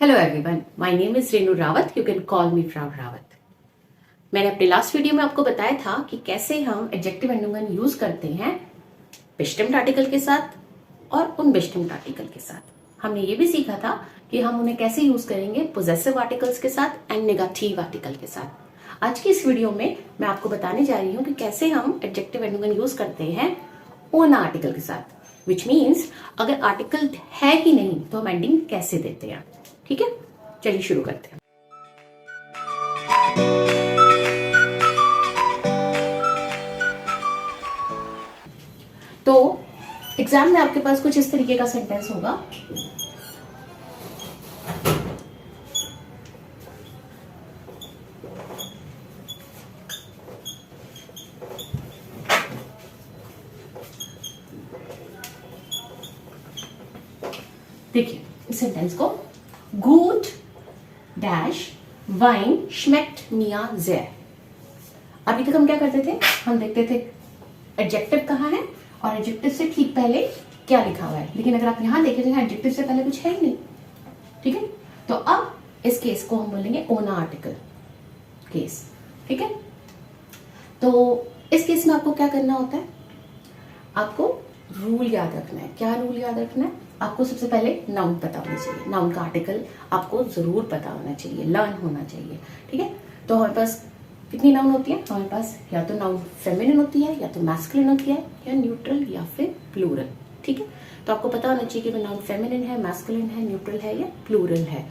Hello everyone, my name is Renu Rawat. You can call me from Rawat. मैंने अपने last video में आपको बताया था कि कैसे हम एडजेक्टिव एंडोगन यूज करते हैं बेस्टिम्ड आर्टिकल के साथ और उन बेस्टिम्ड आर्टिकल के साथ। हमने ये भी सीखा था कि हम उन्हें कैसे यूज करेंगे पोजेसिव आर्टिकल्स के साथ एंड नेगेटिव आर्टिकल के साथ। आज की इस वीडियो में मैं आपको बताने जा रही हूँ कि कैसे हम एडजेक्टिव एंडोगन यूज करते हैं ओन आर्टिकल के साथ, विच मीन्स अगर आर्टिकल है ही नहीं तो हम एंडिंग कैसे देते हैं। ठीक है, चलिए शुरू करते हैं। तो एग्जाम में आपके पास कुछ इस तरीके का सेंटेंस होगा। देखिए इस सेंटेंस को, good dash wine schmeckt mir sehr। अभी तक हम क्या करते थे, हम देखते थे एडजेक्टिव कहाँ है और एडजेक्टिव से ठीक पहले क्या लिखा हुआ है। लेकिन अगर आप यहां देखें तो एडजेक्टिव से पहले कुछ है ही नहीं। ठीक है, तो अब इस केस को हम बोलेंगे ओना आर्टिकल केस। ठीक है, तो इस केस में आपको क्या करना होता है, आपको रूल याद रखना है। क्या रूल याद रखना है? आपको सबसे पहले नाउन पता होना चाहिए। नाउन का आर्टिकल आपको जरूर पता होना चाहिए, लर्न होना चाहिए। ठीक है, तो हमारे पास कितनी नाउन होती है? हमारे पास या तो नाउन फेमिनिन होती है, या तो मैस्कुलिन होती है, या न्यूट्रल, या फिर प्लूरल। ठीक है, तो आपको पता होना चाहिए कि नाउन फेमिनिन है, मैस्कुलिन है, न्यूट्रल है या प्लूरल है।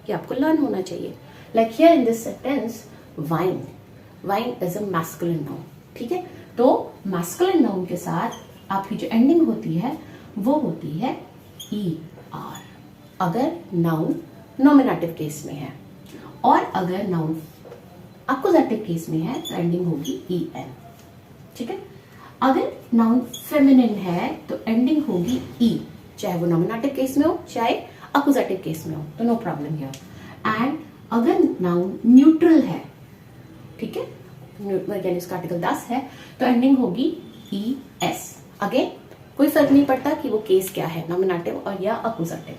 ये आपको लर्न होना चाहिए। Like here in this sentence, wine, wine is a masculine noun. ठीक है, तो मैस्कुलिन नाउन के साथ आपकी जो एंडिंग होती है वो होती है ER, अगर नाउन नॉमिनेटिव केस में है, और अगर नाउन अक्यूजेटिव केस में है तो एंडिंग होगी EN। ठीक है, अगर नाउन फेमिनिन है तो एंडिंग होगी E, चाहे वो नॉमिनेटिव केस में हो चाहे अक्यूजेटिव केस में हो, तो नो प्रॉब्लम हियर। एंड अगर नाउन न्यूट्रल है, ठीक है, यानी उसका आर्टिकल 10 है, तो एंडिंग होगी ES। अगेन कोई फर्क नहीं पड़ता कि वो केस क्या है, नॉमिनेटिव और या अक्यूजेटिव।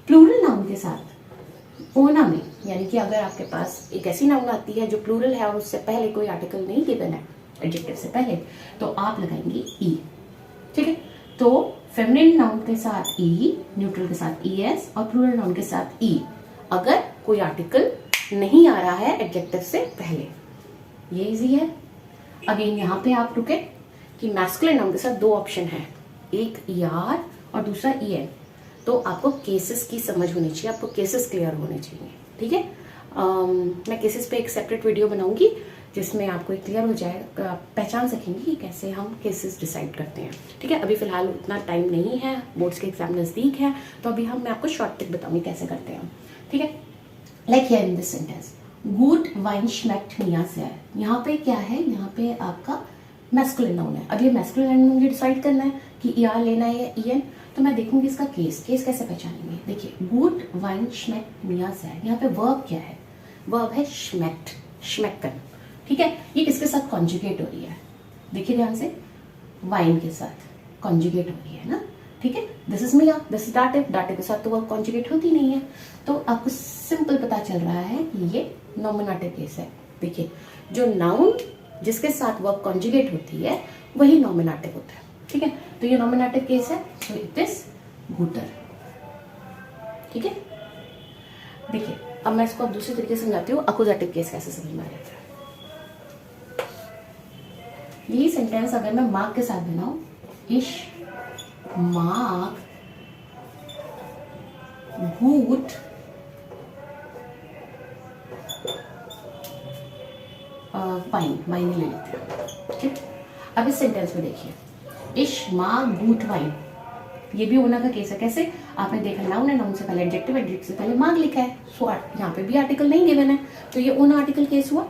प्लूरल नाउन के साथ ओना में, यानी कि अगर आपके पास एक ऐसी नाउन आती है जो प्लूरल है और उससे पहले कोई आर्टिकल नहीं गिवन है एडजेक्टिव से पहले, तो आप लगाएंगे E। ठीक है, तो फेमिनिन नाउन के साथ E, न्यूट्रल के साथ ES और प्लूरल नाउन के साथ E, अगर कोई आर्टिकल नहीं आ रहा है एडजेक्टिव से पहले। ये इजी है। अगेन यहाँ पे आप रुके कि मैस्कुलिन नाउन के साथ दो ऑप्शन है, एक ER और दूसरा EN। तो आपको केसेस की समझ होनी चाहिए, आपको केसेस क्लियर होने चाहिए। ठीक है, मैं केसेस पे एक सेपरेट वीडियो बनाऊंगी जिसमें आपको एक क्लियर हो जाएगा, आप पहचान सकेंगे कि कैसे हम केसेस डिसाइड करते हैं। ठीक है, अभी फिलहाल उतना टाइम नहीं है, बोर्ड्स के एग्जाम नजदीक है, तो अभी मैं आपको शॉर्ट टिक बताऊंगी कैसे करते हैं। ठीक है, like here in this sentence, good wine schmeckt mir sehr। यहाँ पे क्या है, यहाँ पे आपका मैस्कुलिन नाउन है। अब ये मैस्कुलिन नाउन मुझे डिसाइड करना है कि ER लेना है या EN, तो मैं देखूंगी इसका केस कैसे पहचानेंगे। देखिए, good wine schmeckt mir sehr, यहाँ पे वर्ब क्या है? वर्ब है schmeckt, schmecken। ठीक है, ये किसके साथ कॉन्जुगेट हो रही है? देखिए ध्यान से, वाइन के साथ कॉन्जुगेट हो रही है ना। ठीक है, दिस इज मिया, दिस इज दाटिव, दाटिव के साथ तो वर्ब कॉन्जुगेट होती नहीं है, तो आपको सिंपल पता चल रहा है कि ये नॉमिनेटिव केस है। देखिए, जो नाउन जिसके साथ वर्ब कॉन्जुगेट होती है वही नॉमिनेटिव होता है। ठीक है, तो ये नॉमिनेटिव केस है, तो इट इज गुटर। ठीक है, देखिए अब मैं इसको अब दूसरे तरीके से समझाती हूँ, अक्यूजेटिव केस कैसे समझ में आ जाता है। यही सेंटेंस अगर मैं मार्क के साथ बनाऊं, इश मार्क गुट वाइन, वाइन ले लेते हैं। ठीक, अब इस सेंटेंस में देखिए, इश माँ गुट वाइन, ये भी ओना का केस है। कैसे? आपने देखा नाउन है, नाउन से पहले एडजेक्टिव, एडजेक्टिव से पहले मार्ग लिखा है, सो यहाँ पे भी आर्टिकल नहीं गिवन है, तो ये ओना आर्टिकल केस हुआ।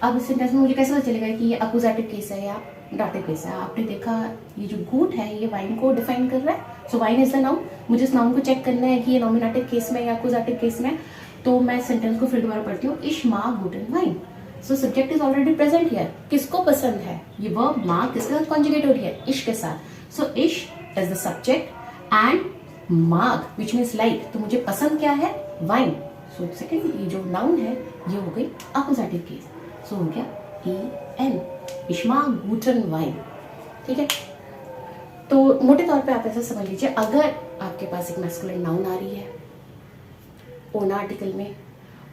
अब इस सेंटेंस में मुझे कैसे पता चलेगा कि ये अक्यूजेटिव केस है या डाटिव केस है? आपने देखा ये जो गुट है ये वाइन को डिफाइन कर रहा है, सो वाइन इज द नाउन। मुझे इस नाउन को चेक करना है कि ये नॉमिनेटिव केस में या अक्यूजेटिव केस में, तो मैं सेंटेंस को फिर दोबारा पढ़ती हूँ, इश माँ गुट and wine. So subject is already present here. किसको पसंद है? ये वर्ब माँ किसके साथ कॉन्जुगेट हो रही है? इश के साथ। सो इश इज द सब्जेक्ट एंड माग विच मीन्स लाइक, तो मुझे पसंद क्या है? वाइन। सो सेकंड ये जो नाउन है ये हो गई अकुजाटिव केस, सो हो गया EN, इश माग गूटन वाइन। ठीक है, तो मोटे तौर पे आप ऐसा समझ लीजिए, अगर आपके पास एक मैस्कुलिन नाउन आ रही है ओना आर्टिकल में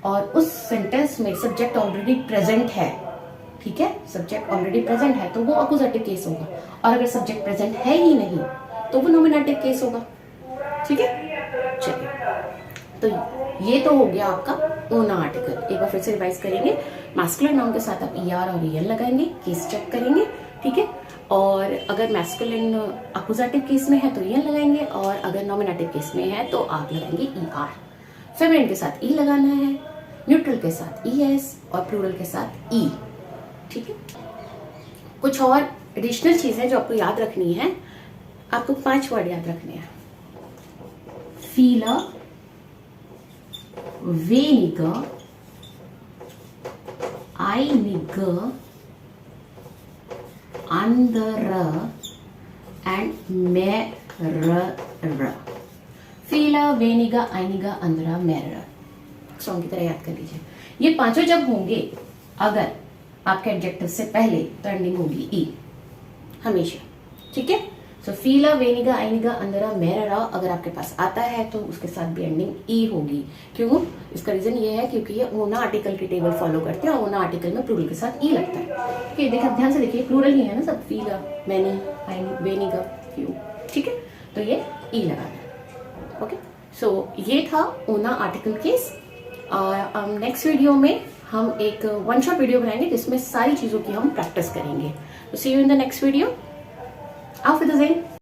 और उस सेंटेंस में सब्जेक्ट ऑलरेडी प्रेजेंट है, ठीक है, सब्जेक्ट ऑलरेडी प्रेजेंट है, तो वो अकुजाटिव केस होगा। और अगर सब्जेक्ट प्रेजेंट है ही नहीं तो वो नॉमिनेटिव केस होगा। ठीक है, चलिए, तो ये तो हो गया आपका ओना आर्टिकल। एक बार फिर से रिवाइज करेंगे। मैस्कुलिन नाउन के साथ आप ER और EN लगाएंगे, केस चेक करेंगे। ठीक है, और अगर मैस्कुलिन अकुजाटिव केस में है तो EN लगाएंगे, और अगर नॉमिनेटिव केस में है तो आप लगाएंगे ER। फेमिनिन के साथ E लगाना है, न्यूट्रल के साथ ES और प्लूरल के साथ E। ठीक है, कुछ और एडिशनल चीजें जो आपको याद रखनी है, आपको 5 वर्ड याद रखने हैं। फीलर, weniger, einiger, anderer and mehrerer। फीलर, वेनिगर, आइनिगर, अंदरा, मेहरर, सॉन्ग की तरह याद कर लीजिए। ये पांचों जब होंगे अगर आपके एडजेक्टिव से पहले, तो एंडिंग होगी ई हमेशा। ठीक है, सो फीलर, वेनिगर, आइनिगर, अंदरा, मेहरर अगर आपके पास आता है तो उसके साथ भी एंडिंग ई होगी। क्यों? इसका रीजन ये है क्योंकि ये ओना आर्टिकल की टेबल फॉलो करते हैं और ओना आर्टिकल में प्लूरल के साथ ई लगता है। ठीक है, देखिए ध्यान से देखिए, प्लूरल ही है ना सब, फीलर, मैनी, आइनी, वेनिगर, फ्यू। ठीक है, तो ये ई लगाना है। ओके, सो ये था ओना आर्टिकल केस। और नेक्स्ट वीडियो में हम एक वन शॉट वीडियो बनाएंगे जिसमें सारी चीजों की हम प्रैक्टिस करेंगे। तो see you in the next video. Auf Wiedersehen!